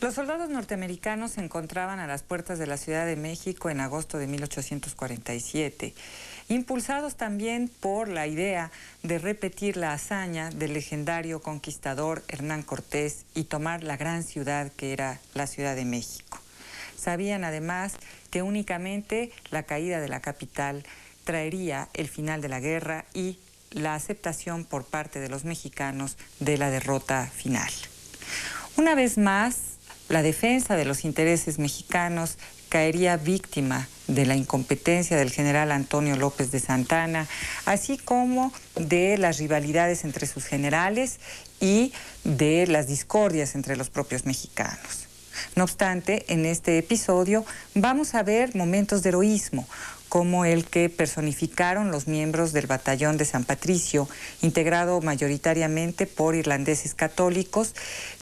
Los soldados norteamericanos se encontraban a las puertas de la Ciudad de México en agosto de 1847, impulsados también por la idea de repetir la hazaña del legendario conquistador Hernán Cortés y tomar la gran ciudad que era la Ciudad de México. Sabían además que únicamente la caída de la capital traería el final de la guerra y la aceptación por parte de los mexicanos de la derrota final. Una vez más, la defensa de los intereses mexicanos caería víctima de la incompetencia del general Antonio López de Santana, así como de las rivalidades entre sus generales y de las discordias entre los propios mexicanos. No obstante, en este episodio vamos a ver momentos de heroísmo, como el que personificaron los miembros del Batallón de San Patricio, integrado mayoritariamente por irlandeses católicos,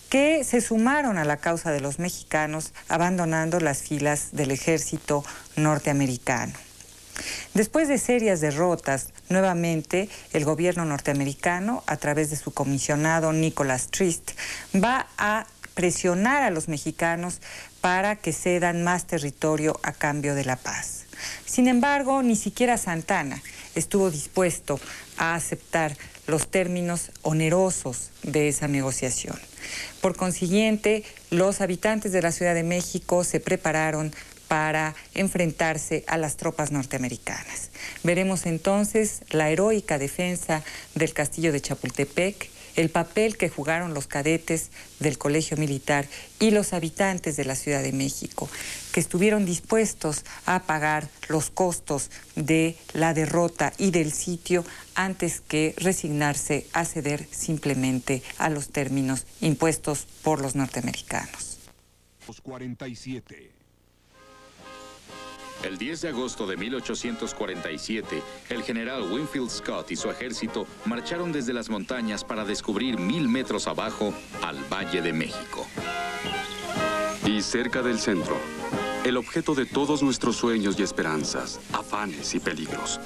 que se sumaron a la causa de los mexicanos, abandonando las filas del ejército norteamericano. Después de serias derrotas, nuevamente el gobierno norteamericano, a través de su comisionado Nicholas Trist, va a presionar a los mexicanos para que cedan más territorio a cambio de la paz. Sin embargo, ni siquiera Santana estuvo dispuesto a aceptar los términos onerosos de esa negociación. Por consiguiente, los habitantes de la Ciudad de México se prepararon para enfrentarse a las tropas norteamericanas. Veremos entonces la heroica defensa del castillo de Chapultepec, el papel que jugaron los cadetes del Colegio Militar y los habitantes de la Ciudad de México, que estuvieron dispuestos a pagar los costos de la derrota y del sitio antes que resignarse a ceder simplemente a los términos impuestos por los norteamericanos. 47. El 10 de agosto de 1847, el general Winfield Scott y su ejército marcharon desde las montañas para descubrir 1000 metros abajo al Valle de México. Y cerca del centro, el objeto de todos nuestros sueños y esperanzas, afanes y peligros.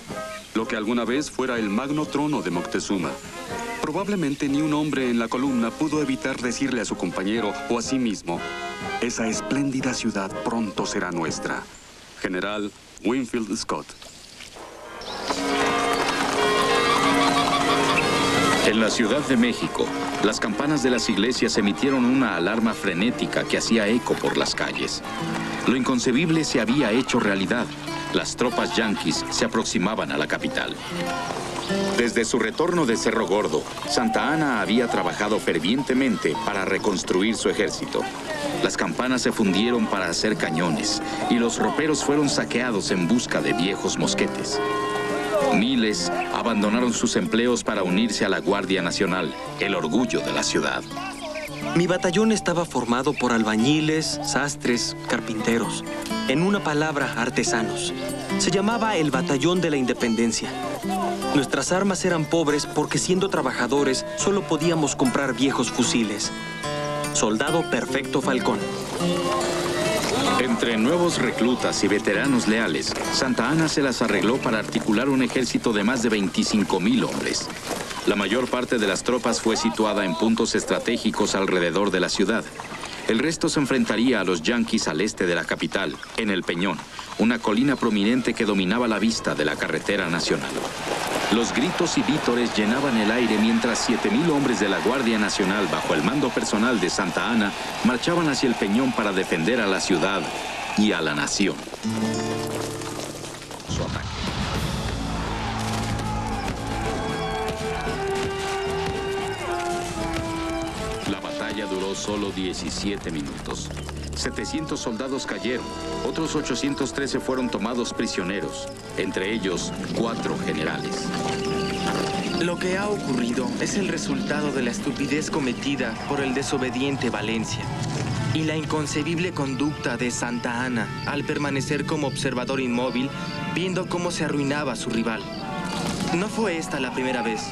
Lo que alguna vez fuera el magno trono de Moctezuma. Probablemente ni un hombre en la columna pudo evitar decirle a su compañero o a sí mismo: esa espléndida ciudad pronto será nuestra. General Winfield Scott. En la Ciudad de México, las campanas de las iglesias emitieron una alarma frenética que hacía eco por las calles. Lo inconcebible se había hecho realidad. Las tropas yanquis se aproximaban a la capital. Desde su retorno de Cerro Gordo, Santa Anna había trabajado fervientemente para reconstruir su ejército. Las campanas se fundieron para hacer cañones y los roperos fueron saqueados en busca de viejos mosquetes. Miles abandonaron sus empleos para unirse a la Guardia Nacional, el orgullo de la ciudad. Mi batallón estaba formado por albañiles, sastres, carpinteros. En una palabra, artesanos. Se llamaba el Batallón de la Independencia. Nuestras armas eran pobres porque, siendo trabajadores, solo podíamos comprar viejos fusiles. Soldado Perfecto Falcón. Entre nuevos reclutas y veteranos leales, Santa Anna se las arregló para articular un ejército de más de 25,000 hombres. La mayor parte de las tropas fue situada en puntos estratégicos alrededor de la ciudad. El resto se enfrentaría a los yanquis al este de la capital, en El Peñón, una colina prominente que dominaba la vista de la carretera nacional. Los gritos y vítores llenaban el aire mientras 7,000 hombres de la Guardia Nacional, bajo el mando personal de Santa Anna, marchaban hacia El Peñón para defender a la ciudad y a la nación. Su ataque. La batalla duró solo 17 minutos. 700 soldados cayeron, otros 813 fueron tomados prisioneros, entre ellos 4 generales. Lo que ha ocurrido es el resultado de la estupidez cometida por el desobediente Valencia y la inconcebible conducta de Santa Anna al permanecer como observador inmóvil viendo cómo se arruinaba su rival. No fue esta la primera vez,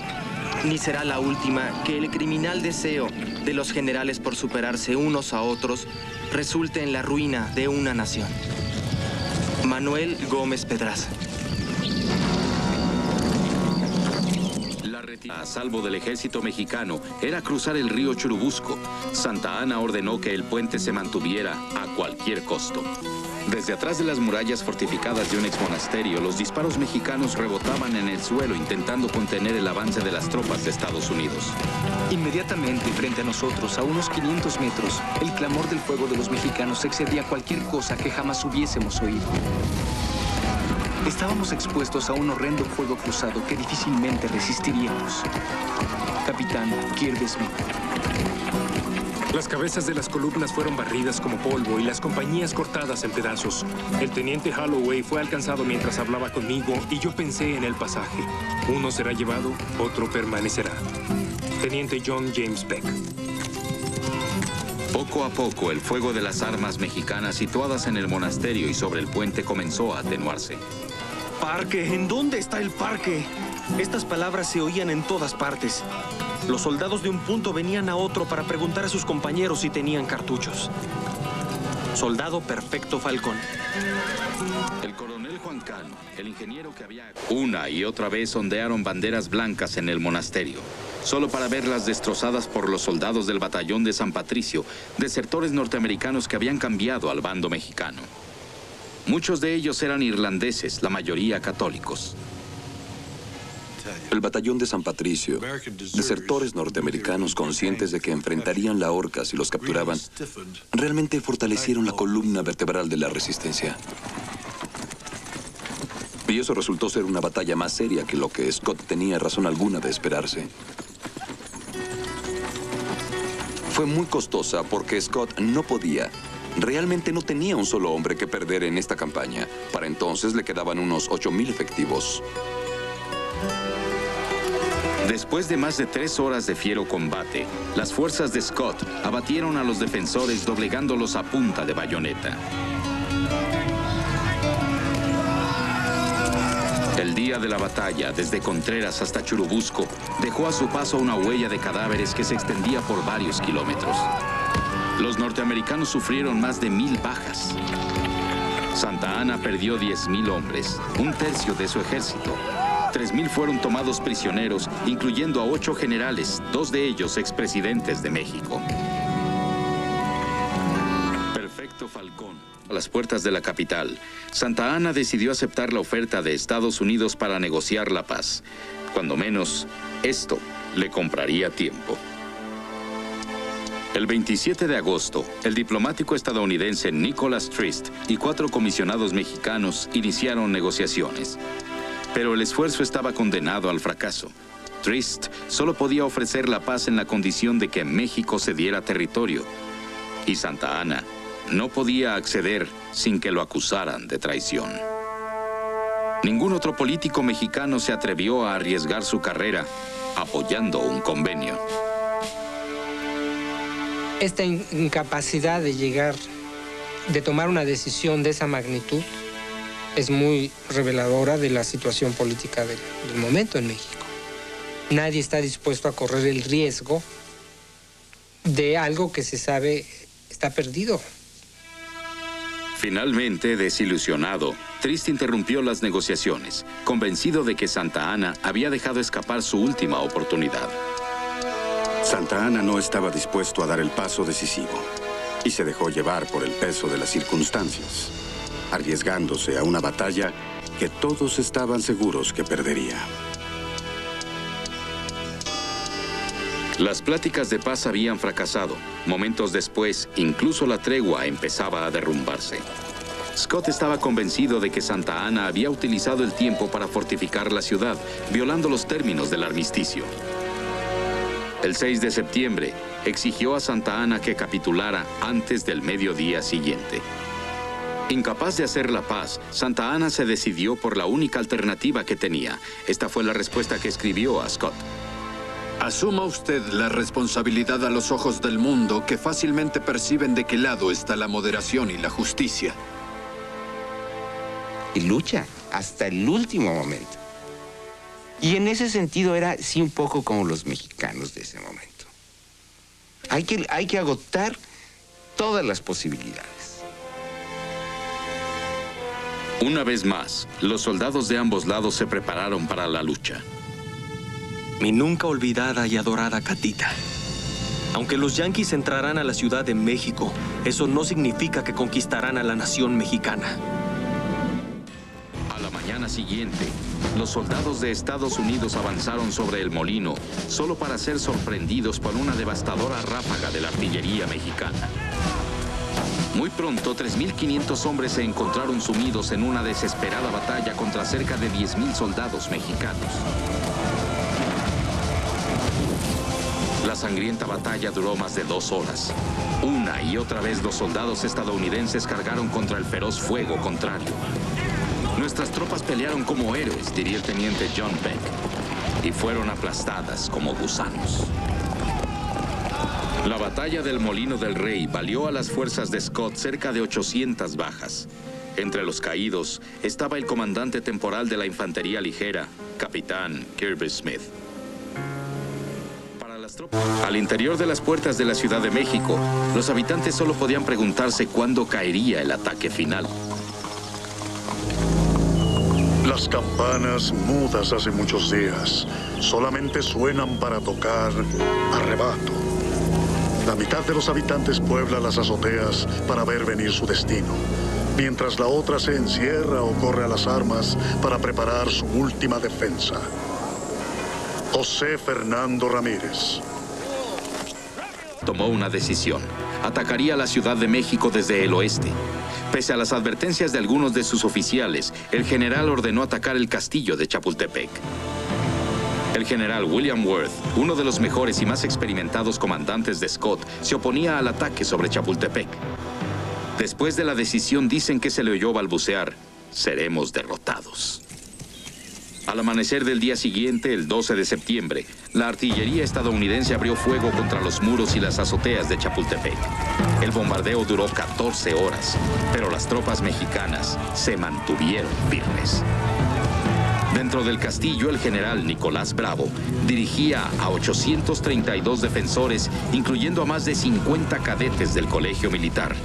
ni será la última que el criminal deseo de los generales por superarse unos a otros resulte en la ruina de una nación. Manuel Gómez Pedraza. a salvo del ejército mexicano era cruzar el río Churubusco. Santa Anna ordenó que el puente se mantuviera a cualquier costo. Desde atrás de las murallas fortificadas de un ex monasterio, los disparos mexicanos rebotaban en el suelo intentando contener el avance de las tropas de Estados Unidos. Inmediatamente frente a nosotros, a unos 500 metros, el clamor del fuego de los mexicanos excedía cualquier cosa que jamás hubiésemos oído. Estábamos expuestos a un horrendo fuego cruzado que difícilmente resistiríamos. Capitán Kirby Smith. Las cabezas de las columnas fueron barridas como polvo y las compañías cortadas en pedazos. El teniente Holloway fue alcanzado mientras hablaba conmigo y yo pensé en el pasaje. Uno será llevado, otro permanecerá. Teniente John James Beck. Poco a poco, el fuego de las armas mexicanas situadas en el monasterio y sobre el puente comenzó a atenuarse. ¡Parque! ¿En dónde está el parque? Estas palabras se oían en todas partes. Los soldados de un punto venían a otro para preguntar a sus compañeros si tenían cartuchos. Soldado Perfecto Falcón. El coronel Juan Cano, el ingeniero que había... Una y otra vez ondearon banderas blancas en el monasterio, solo para verlas destrozadas por los soldados del batallón de San Patricio, desertores norteamericanos que habían cambiado al bando mexicano. Muchos de ellos eran irlandeses, la mayoría católicos. El batallón de San Patricio, desertores norteamericanos conscientes de que enfrentarían la horca si los capturaban, realmente fortalecieron la columna vertebral de la resistencia. Y eso resultó ser una batalla más seria que lo que Scott tenía razón alguna de esperarse. Fue muy costosa porque Scott realmente no tenía un solo hombre que perder en esta campaña. Para entonces le quedaban unos 8,000 efectivos. Después de más de 3 horas de fiero combate, las fuerzas de Scott abatieron a los defensores doblegándolos a punta de bayoneta. El día de la batalla, desde Contreras hasta Churubusco, dejó a su paso una huella de cadáveres que se extendía por varios kilómetros. Los norteamericanos sufrieron más de 1,000 bajas. Santa Anna perdió 10,000 hombres, un tercio de su ejército. 3,000 fueron tomados prisioneros, incluyendo a 8 generales, 2 de ellos expresidentes de México. Perfecto Falcón. A las puertas de la capital, Santa Anna decidió aceptar la oferta de Estados Unidos para negociar la paz. Cuando menos, esto le compraría tiempo. El 27 de agosto, el diplomático estadounidense Nicholas Trist y 4 comisionados mexicanos iniciaron negociaciones. Pero el esfuerzo estaba condenado al fracaso. Trist solo podía ofrecer la paz en la condición de que México cediera territorio. Y Santa Anna no podía acceder sin que lo acusaran de traición. Ningún otro político mexicano se atrevió a arriesgar su carrera apoyando un convenio. Esta incapacidad de tomar una decisión de esa magnitud es muy reveladora de la situación política del momento en México. Nadie está dispuesto a correr el riesgo de algo que se sabe está perdido. Finalmente, desilusionado, Trist interrumpió las negociaciones, convencido de que Santa Anna había dejado escapar su última oportunidad. Santa Anna no estaba dispuesto a dar el paso decisivo y se dejó llevar por el peso de las circunstancias, arriesgándose a una batalla que todos estaban seguros que perdería. Las pláticas de paz habían fracasado. Momentos después, incluso la tregua empezaba a derrumbarse. Scott estaba convencido de que Santa Anna había utilizado el tiempo para fortificar la ciudad, violando los términos del armisticio. El 6 de septiembre, exigió a Santa Anna que capitulara antes del mediodía siguiente. Incapaz de hacer la paz, Santa Anna se decidió por la única alternativa que tenía. Esta fue la respuesta que escribió a Scott. Asuma usted la responsabilidad a los ojos del mundo que fácilmente perciben de qué lado está la moderación y la justicia. Y lucha hasta el último momento. Y en ese sentido era, sí, un poco como los mexicanos de ese momento. Hay que agotar todas las posibilidades. Una vez más, los soldados de ambos lados se prepararon para la lucha. Mi nunca olvidada y adorada Catita. Aunque los yanquis entrarán a la Ciudad de México, eso no significa que conquistarán a la nación mexicana. A la mañana siguiente, los soldados de Estados Unidos avanzaron sobre el molino, solo para ser sorprendidos por una devastadora ráfaga de la artillería mexicana. Muy pronto, 3.500 hombres se encontraron sumidos en una desesperada batalla contra cerca de 10.000 soldados mexicanos. La sangrienta batalla duró más de 2 horas. Una y otra vez los soldados estadounidenses cargaron contra el feroz fuego contrario. Nuestras tropas pelearon como héroes, diría el teniente John Peck, y fueron aplastadas como gusanos. La batalla del Molino del Rey valió a las fuerzas de Scott cerca de 800 bajas. Entre los caídos estaba el comandante temporal de la infantería ligera, capitán Kirby Smith. Al interior de las puertas de la Ciudad de México, los habitantes solo podían preguntarse cuándo caería el ataque final. Las campanas, mudas hace muchos días, solamente suenan para tocar arrebato. La mitad de los habitantes puebla las azoteas para ver venir su destino, mientras la otra se encierra o corre a las armas para preparar su última defensa. José Fernando Ramírez tomó una decisión. Atacaría la Ciudad de México desde el oeste. Pese a las advertencias de algunos de sus oficiales, el general ordenó atacar el castillo de Chapultepec. El general William Worth, uno de los mejores y más experimentados comandantes de Scott, se oponía al ataque sobre Chapultepec. Después de la decisión dicen que se le oyó balbucear: seremos derrotados. Al amanecer del día siguiente, el 12 de septiembre, la artillería estadounidense abrió fuego contra los muros y las azoteas de Chapultepec. El bombardeo duró 14 horas, pero las tropas mexicanas se mantuvieron firmes. Dentro del castillo, el general Nicolás Bravo dirigía a 832 defensores, incluyendo a más de 50 cadetes del colegio militar.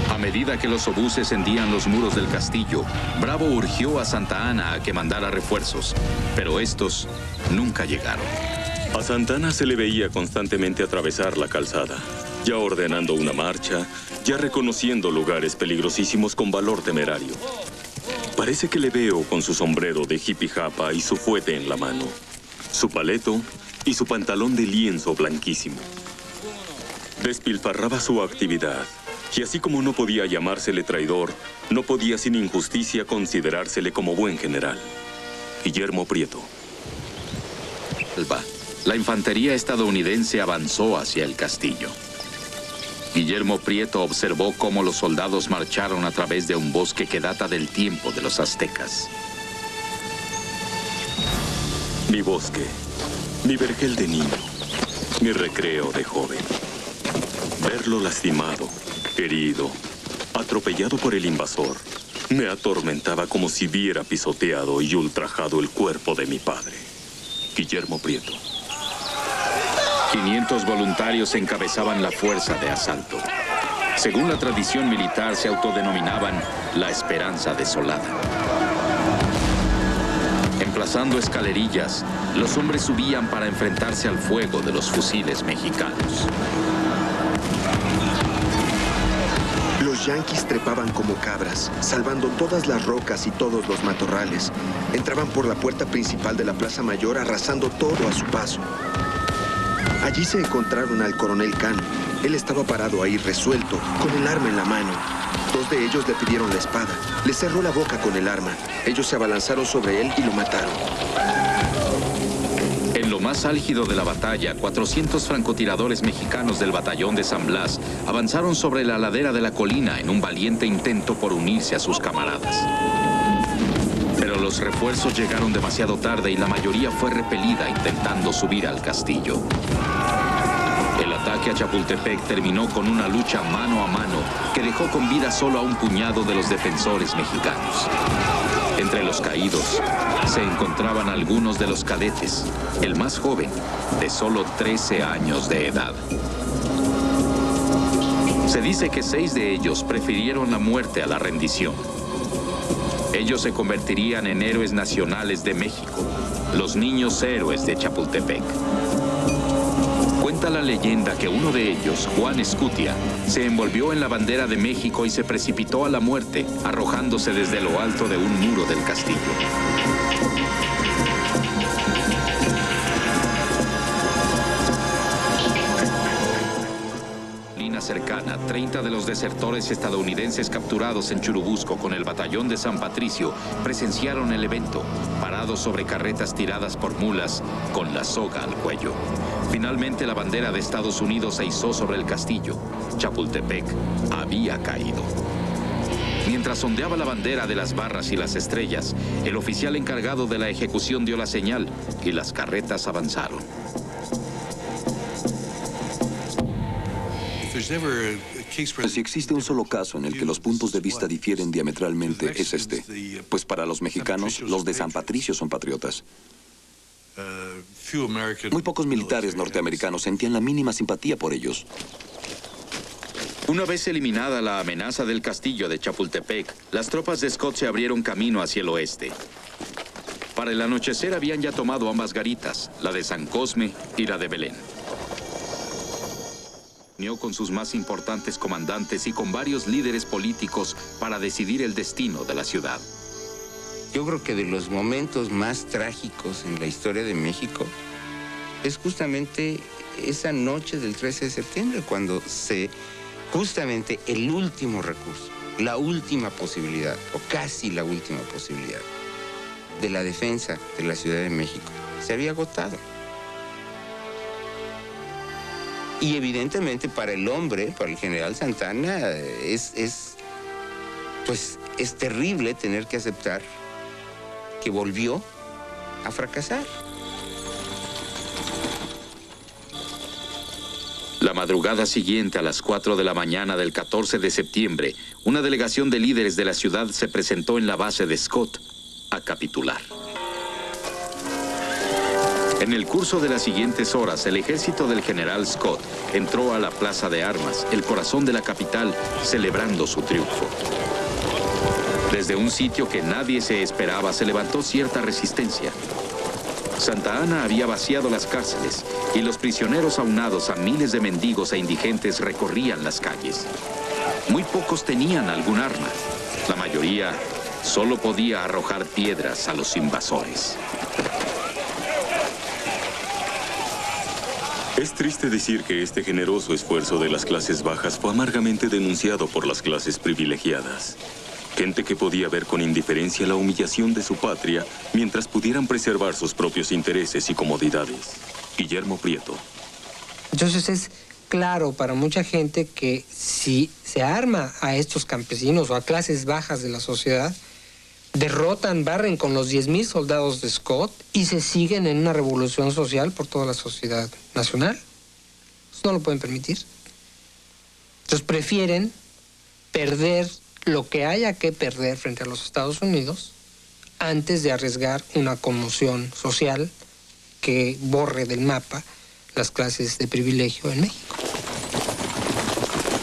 A medida que los obuses hendían los muros del castillo, Bravo urgió a Santa Anna a que mandara refuerzos, pero estos nunca llegaron. A Santa Anna se le veía constantemente atravesar la calzada, ya ordenando una marcha, ya reconociendo lugares peligrosísimos con valor temerario. Parece que le veo con su sombrero de hippie japa y su fuete en la mano, su paleto y su pantalón de lienzo blanquísimo. Despilfarraba su actividad. Y así como no podía llamársele traidor, no podía sin injusticia considerársele como buen general. Guillermo Prieto. La infantería estadounidense avanzó hacia el castillo. Guillermo Prieto observó cómo los soldados marcharon a través de un bosque que data del tiempo de los aztecas. Mi bosque, mi vergel de niño, mi recreo de joven. Verlo lastimado, herido, atropellado por el invasor, me atormentaba como si viera pisoteado y ultrajado el cuerpo de mi padre. Guillermo Prieto. 500 voluntarios encabezaban la fuerza de asalto. Según la tradición militar, se autodenominaban la Esperanza Desolada. Emplazando escalerillas, los hombres subían para enfrentarse al fuego de los fusiles mexicanos. Los yanquis trepaban como cabras, salvando todas las rocas y todos los matorrales. Entraban por la puerta principal de la Plaza Mayor, arrasando todo a su paso. Allí se encontraron al coronel Cano. Él estaba parado ahí resuelto, con el arma en la mano. 2 de ellos le pidieron la espada. Le cerró la boca con el arma. Ellos se abalanzaron sobre él y lo mataron. En lo más álgido de la batalla, 400 francotiradores mexicanos del batallón de San Blas avanzaron sobre la ladera de la colina en un valiente intento por unirse a sus camaradas. Pero los refuerzos llegaron demasiado tarde y la mayoría fue repelida intentando subir al castillo. El ataque a Chapultepec terminó con una lucha mano a mano que dejó con vida solo a un puñado de los defensores mexicanos. Entre los caídos se encontraban algunos de los cadetes, el más joven, de solo 13 años de edad. Se dice que 6 de ellos prefirieron la muerte a la rendición. Ellos se convertirían en héroes nacionales de México, los niños héroes de Chapultepec. Cuenta la leyenda que uno de ellos, Juan Escutia, se envolvió en la bandera de México y se precipitó a la muerte, arrojándose desde lo alto de un muro del castillo. Cercana, 30 de los desertores estadounidenses capturados en Churubusco con el batallón de San Patricio presenciaron el evento, parados sobre carretas tiradas por mulas con la soga al cuello. Finalmente la bandera de Estados Unidos se izó sobre el castillo. Chapultepec había caído. Mientras ondeaba la bandera de las barras y las estrellas, el oficial encargado de la ejecución dio la señal y las carretas avanzaron. Si existe un solo caso en el que los puntos de vista difieren diametralmente, es este. Pues para los mexicanos, los de San Patricio son patriotas. Muy pocos militares norteamericanos sentían la mínima simpatía por ellos. Una vez eliminada la amenaza del castillo de Chapultepec, las tropas de Scott se abrieron camino hacia el oeste. Para el anochecer habían ya tomado ambas garitas, la de San Cosme y la de Belén. Con sus más importantes comandantes y con varios líderes políticos para decidir el destino de la ciudad. Yo creo que de los momentos más trágicos en la historia de México es justamente esa noche del 13 de septiembre, cuando justamente el último recurso, la última posibilidad, o casi la última posibilidad, de la defensa de la Ciudad de México se había agotado. Y evidentemente para el hombre, para el general Santana, es terrible tener que aceptar que volvió a fracasar. La madrugada siguiente, a las 4 de la mañana del 14 de septiembre, una delegación de líderes de la ciudad se presentó en la base de Scott a capitular. En el curso de las siguientes horas, el ejército del general Scott entró a la Plaza de Armas, el corazón de la capital, celebrando su triunfo. Desde un sitio que nadie se esperaba, se levantó cierta resistencia. Santa Anna había vaciado las cárceles y los prisioneros aunados a miles de mendigos e indigentes recorrían las calles. Muy pocos tenían algún arma. La mayoría solo podía arrojar piedras a los invasores. Es triste decir que este generoso esfuerzo de las clases bajas fue amargamente denunciado por las clases privilegiadas. Gente que podía ver con indiferencia la humillación de su patria mientras pudieran preservar sus propios intereses y comodidades. Guillermo Prieto. Entonces es claro para mucha gente que si se arma a estos campesinos o a clases bajas de la sociedad, derrotan, barren con los 10,000 soldados de Scott y se siguen en una revolución social por toda la sociedad nacional. Eso no lo pueden permitir. Entonces prefieren perder lo que haya que perder frente a los Estados Unidos antes de arriesgar una conmoción social que borre del mapa las clases de privilegio en México.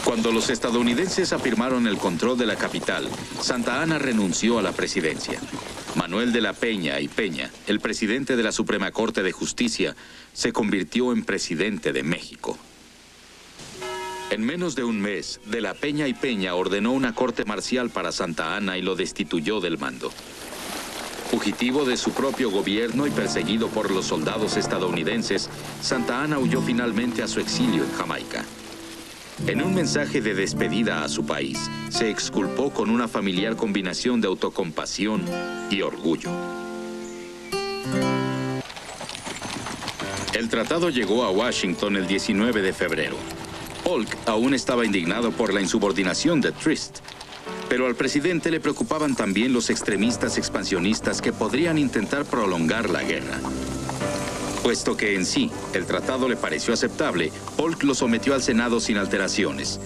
Cuando los estadounidenses afirmaron el control de la capital, Santa Anna renunció a la presidencia. Manuel de la Peña y Peña, el presidente de la Suprema Corte de Justicia, se convirtió en presidente de México. En menos de un mes, de la Peña y Peña ordenó una corte marcial para Santa Anna y lo destituyó del mando. Fugitivo de su propio gobierno y perseguido por los soldados estadounidenses, Santa Anna huyó finalmente a su exilio en Jamaica. En un mensaje de despedida a su país, se exculpó con una familiar combinación de autocompasión y orgullo. El tratado llegó a Washington el 19 de febrero. Polk aún estaba indignado por la insubordinación de Trist, pero al presidente le preocupaban también los extremistas expansionistas que podrían intentar prolongar la guerra. Puesto que en sí el tratado le pareció aceptable, Polk lo sometió al Senado sin alteraciones.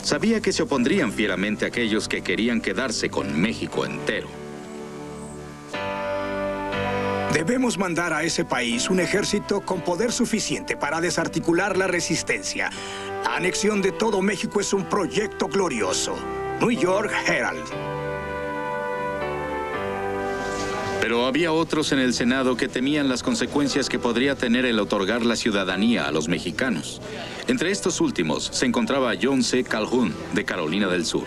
Sabía que se opondrían fieramente a aquellos que querían quedarse con México entero. Debemos mandar a ese país un ejército con poder suficiente para desarticular la resistencia. La anexión de todo México es un proyecto glorioso. New York Herald. Pero había otros en el Senado que temían las consecuencias que podría tener el otorgar la ciudadanía a los mexicanos. Entre estos últimos se encontraba John C. Calhoun, de Carolina del Sur.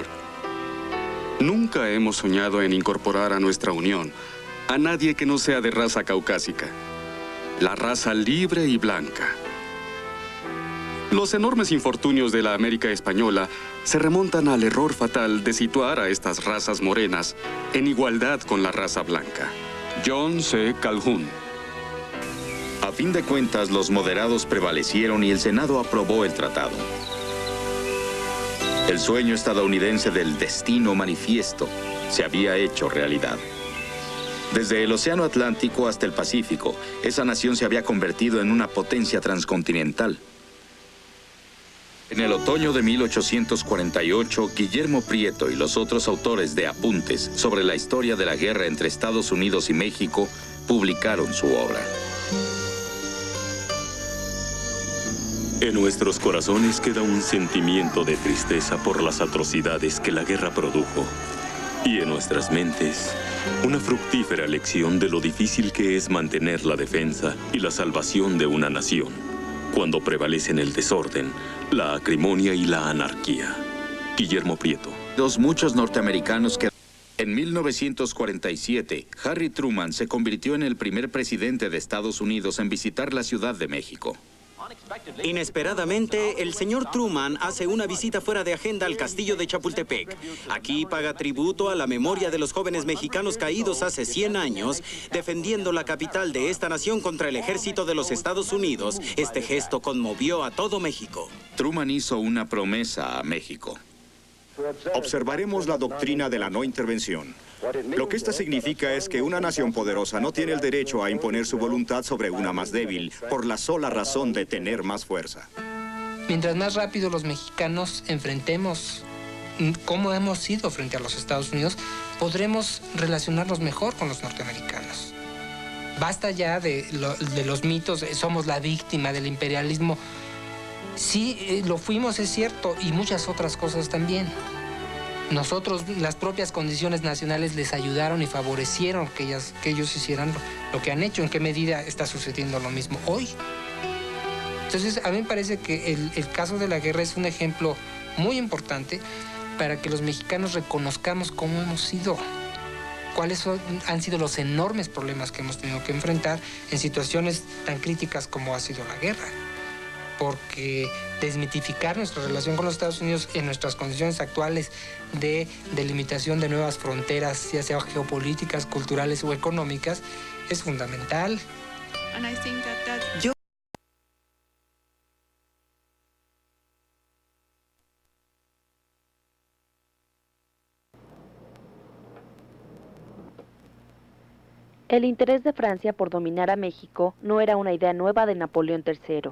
Nunca hemos soñado en incorporar a nuestra unión a nadie que no sea de raza caucásica. La raza libre y blanca. Los enormes infortunios de la América española se remontan al error fatal de situar a estas razas morenas en igualdad con la raza blanca. John C. Calhoun. A fin de cuentas, los moderados prevalecieron y el Senado aprobó el tratado. El sueño estadounidense del destino manifiesto se había hecho realidad. Desde el Océano Atlántico hasta el Pacífico, esa nación se había convertido en una potencia transcontinental. En el otoño de 1848, Guillermo Prieto y los otros autores de apuntes sobre la historia de la guerra entre Estados Unidos y México publicaron su obra. En nuestros corazones queda un sentimiento de tristeza por las atrocidades que la guerra produjo. Y en nuestras mentes, una fructífera lección de lo difícil que es mantener la defensa y la salvación de una nación, cuando prevalecen el desorden, la acrimonia y la anarquía. Guillermo Prieto. Muchos norteamericanos que... En 1947, Harry Truman se convirtió en el primer presidente de Estados Unidos en visitar la Ciudad de México. Inesperadamente, el señor Truman hace una visita fuera de agenda al castillo de Chapultepec. Aquí paga tributo a la memoria de los jóvenes mexicanos caídos hace 100 años, defendiendo la capital de esta nación contra el ejército de los Estados Unidos. Este gesto conmovió a todo México. Truman hizo una promesa a México. Observaremos la doctrina de la no intervención. Lo que esta significa es que una nación poderosa no tiene el derecho a imponer su voluntad sobre una más débil por la sola razón de tener más fuerza. Mientras más rápido los mexicanos enfrentemos cómo hemos sido frente a los Estados Unidos, podremos relacionarnos mejor con los norteamericanos. Basta ya de los mitos, somos la víctima del imperialismo. Sí, lo fuimos, es cierto, y muchas otras cosas también. Nosotros, las propias condiciones nacionales les ayudaron y favorecieron que ellos hicieran lo que han hecho. ¿En qué medida está sucediendo lo mismo hoy? Entonces, a mí me parece que el caso de la guerra es un ejemplo muy importante para que los mexicanos reconozcamos cómo hemos sido, cuáles han sido los enormes problemas que hemos tenido que enfrentar en situaciones tan críticas como ha sido la guerra. Porque desmitificar nuestra relación con los Estados Unidos en nuestras condiciones actuales de delimitación de nuevas fronteras, ya sea geopolíticas, culturales o económicas, es fundamental. El interés de Francia por dominar a México no era una idea nueva de Napoleón III.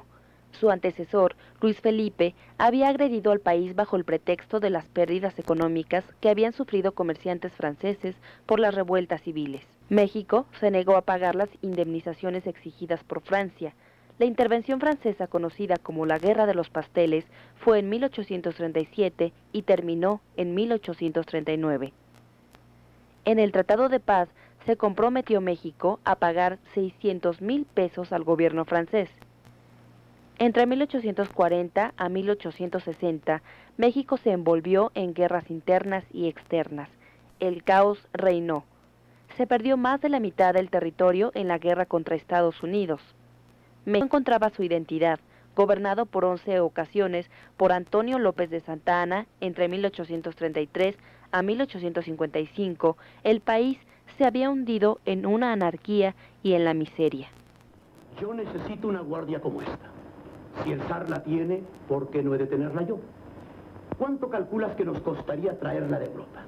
Su antecesor, Luis Felipe, había agredido al país bajo el pretexto de las pérdidas económicas que habían sufrido comerciantes franceses por las revueltas civiles. México se negó a pagar las indemnizaciones exigidas por Francia. La intervención francesa, conocida como la Guerra de los Pasteles, fue en 1837 y terminó en 1839. En el Tratado de Paz se comprometió México a pagar 600,000 pesos al gobierno francés. Entre 1840 a 1860, México se envolvió en guerras internas y externas. El caos reinó. Se perdió más de la mitad del territorio en la guerra contra Estados Unidos. México encontraba su identidad, gobernado por 11 ocasiones por Antonio López de Santa Anna entre 1833 a 1855. El país se había hundido en una anarquía y en la miseria. Yo necesito una guardia como esta. Si el zar la tiene, ¿por qué no he de tenerla yo? ¿Cuánto calculas que nos costaría traerla de Europa?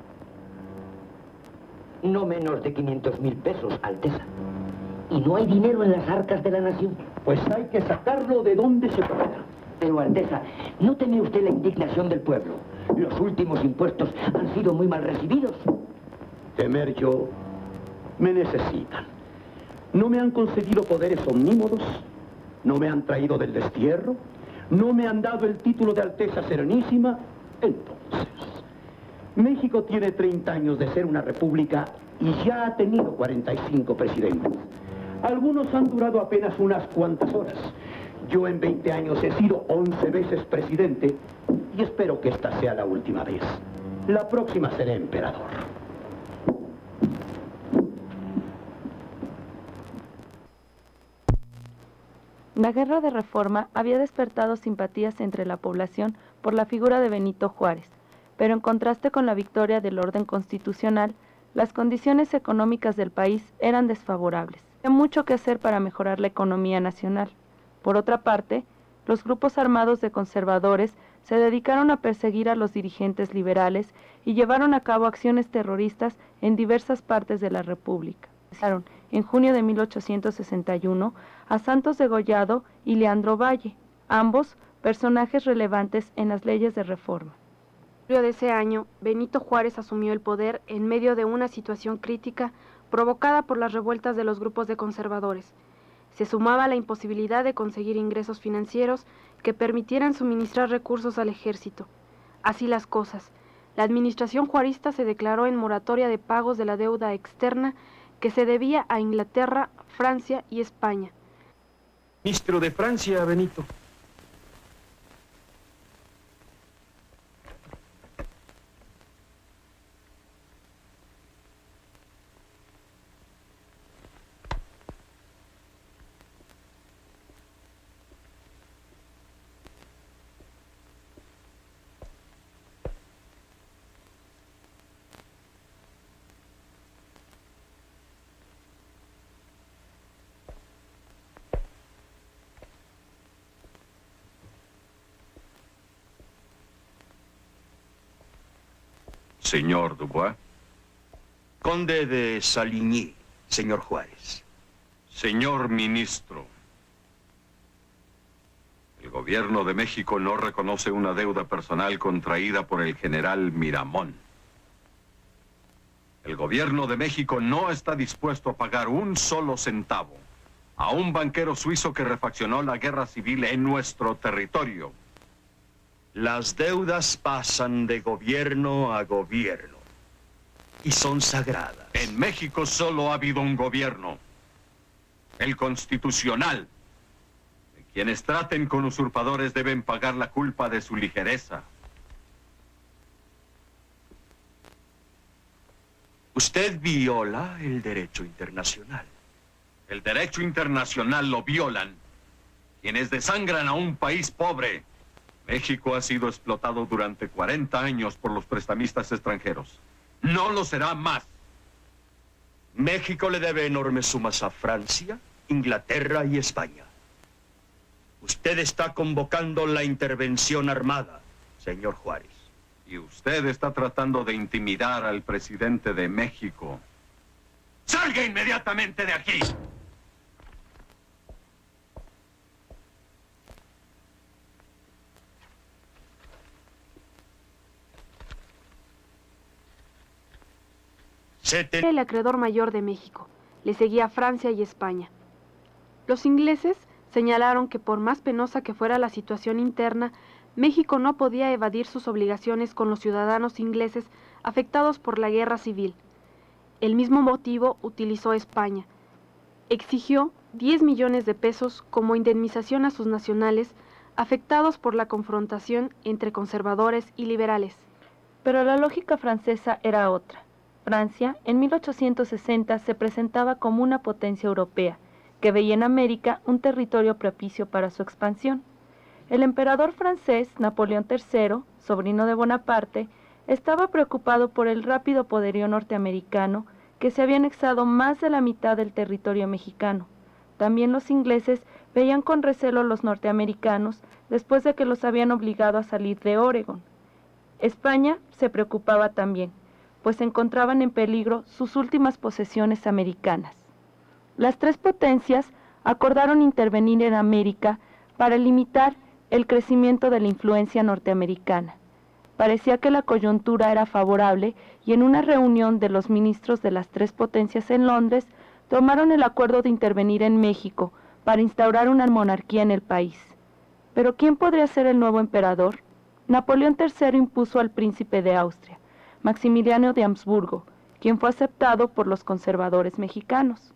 No menos de 500,000 pesos, Alteza. Y no hay dinero en las arcas de la nación. Pues hay que sacarlo de donde se pueda. Pero, Alteza, ¿no teme usted la indignación del pueblo? Los últimos impuestos han sido muy mal recibidos. Temer yo, me necesitan. No me han concedido poderes omnímodos, no me han traído del destierro, no me han dado el título de Alteza Serenísima. Entonces, México tiene 30 años de ser una república y ya ha tenido 45 presidentes. Algunos han durado apenas unas cuantas horas. Yo en 20 años he sido 11 veces presidente y espero que esta sea la última vez. La próxima seré emperador. La Guerra de Reforma había despertado simpatías entre la población por la figura de Benito Juárez, pero en contraste con la victoria del orden constitucional, las condiciones económicas del país eran desfavorables. Había mucho que hacer para mejorar la economía nacional. Por otra parte, los grupos armados de conservadores se dedicaron a perseguir a los dirigentes liberales y llevaron a cabo acciones terroristas en diversas partes de la República. En junio de 1861 a Santos Degollado y Leandro Valle, ambos personajes relevantes en las leyes de reforma. En julio de ese año, Benito Juárez asumió el poder en medio de una situación crítica provocada por las revueltas de los grupos de conservadores. Se sumaba la imposibilidad de conseguir ingresos financieros que permitieran suministrar recursos al ejército. Así las cosas, la administración juarista se declaró en moratoria de pagos de la deuda externa que se debía a Inglaterra, Francia y España. Ministro de Francia, Benito. Señor Dubois. Conde de Saligny, señor Juárez. Señor ministro, el gobierno de México no reconoce una deuda personal contraída por el general Miramón. El gobierno de México no está dispuesto a pagar un solo centavo a un banquero suizo que refaccionó la guerra civil en nuestro territorio. Las deudas pasan de gobierno a gobierno y son sagradas. En México solo ha habido un gobierno, el constitucional. Quienes traten con usurpadores deben pagar la culpa de su ligereza. Usted viola el derecho internacional. El derecho internacional lo violan quienes desangran a un país pobre. México ha sido explotado durante 40 años por los prestamistas extranjeros. No lo será más. México le debe enormes sumas a Francia, Inglaterra y España. Usted está convocando la intervención armada, señor Juárez. Y usted está tratando de intimidar al presidente de México. ¡Salga inmediatamente de aquí! Era el acreedor mayor de México. Le seguía Francia y España. Los ingleses señalaron que por más penosa que fuera la situación interna, México no podía evadir sus obligaciones con los ciudadanos ingleses afectados por la guerra civil. El mismo motivo utilizó España. Exigió 10 millones de pesos como indemnización a sus nacionales afectados por la confrontación entre conservadores y liberales. Pero la lógica francesa era otra. Francia, en 1860, se presentaba como una potencia europea, que veía en América un territorio propicio para su expansión. El emperador francés, Napoleón III, sobrino de Bonaparte, estaba preocupado por el rápido poderío norteamericano, que se había anexado más de la mitad del territorio mexicano. También los ingleses veían con recelo a los norteamericanos después de que los habían obligado a salir de Oregón. España se preocupaba también, pues se encontraban en peligro sus últimas posesiones americanas. Las tres potencias acordaron intervenir en América para limitar el crecimiento de la influencia norteamericana. Parecía que la coyuntura era favorable y en una reunión de los ministros de las tres potencias en Londres tomaron el acuerdo de intervenir en México para instaurar una monarquía en el país. ¿Pero quién podría ser el nuevo emperador? Napoleón III impuso al príncipe de Austria, Maximiliano de Habsburgo, quien fue aceptado por los conservadores mexicanos.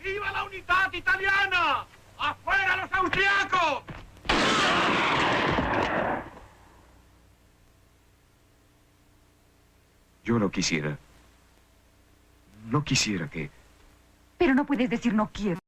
¡Viva la unidad italiana! ¡Afuera los austriacos! Yo no quisiera que... Pero no puedes decir no quiero.